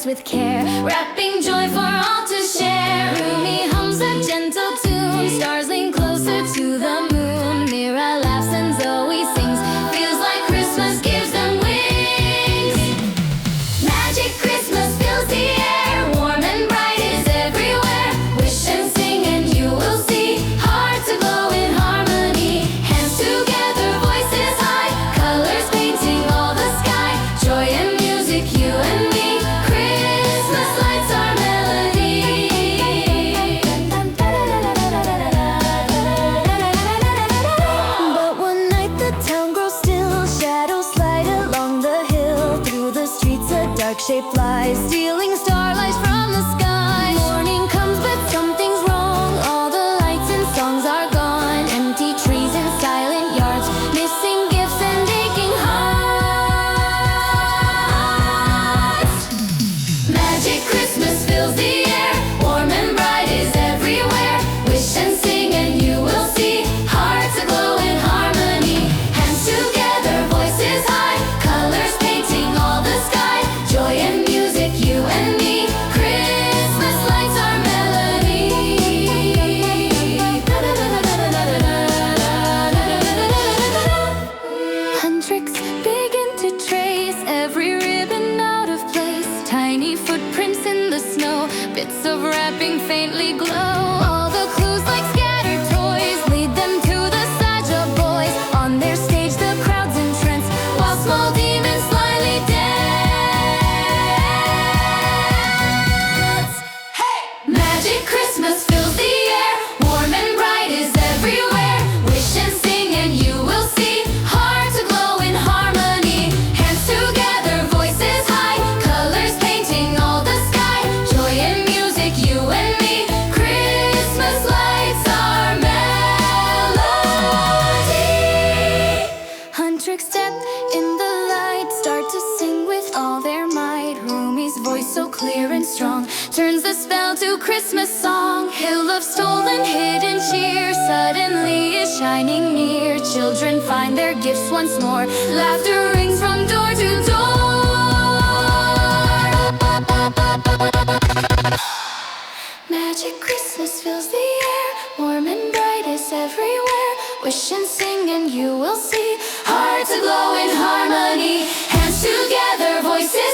works with care, wrapping joy for all to share. Rumi hums a gentle tune, stars lean closer to the moon. Mira laughs and Zoey sings, feels like Christmas gives them wings. Magic Christmas fills the air, warm and bright is everywhere. Wish and sing and you will see hearts aglow in harmony. Hands together, voices high, colors painting all the sky. Joy and music, you and me, Christmas lights our melody. But one night the town grows still, shadows slide along the hill. Through the streets a dark shape flies, stealing starlight from the sky. Morning comes but something's wrong, all the lights and songs are gone. Empty trees and silent yards, missing gifts and aching hearts. Magic Christmas fills the air, warm and bright is everywhere. Wish and sing and you will see hearts aglow in harmony. Hands together, voices high, colors painting all the sky. Joy and music, you and me, Christmas lights our melody. Huntrix begin to trace every ribbon out of place. Tiny footprints in the snow, bits of wrapping faintly glow. All the clues like scattered toys lead them to the Saja boys. On their stage the crowds entrance, while small demons slyly dance. Hey! Magic Christmas fills the air, warm and bright is everywhere. Wish and sing and you will see hearts aglow in harmony. Hands together, voices high, colors painting all the sky. Joy and music, you and me, Christmas lights our melody. Huntrix step in the light, start to sing with all their might. Rumi's voice so clear and strong turns the spell to Christmas song. Hill of stolen hidden cheer suddenly is shining near. Children find their gifts once more, laughter rings from door to door. Magic Christmas fills the air, warm and bright is everywhere. Wish and sing and you will see hearts aglow in harmony. Hands together, voices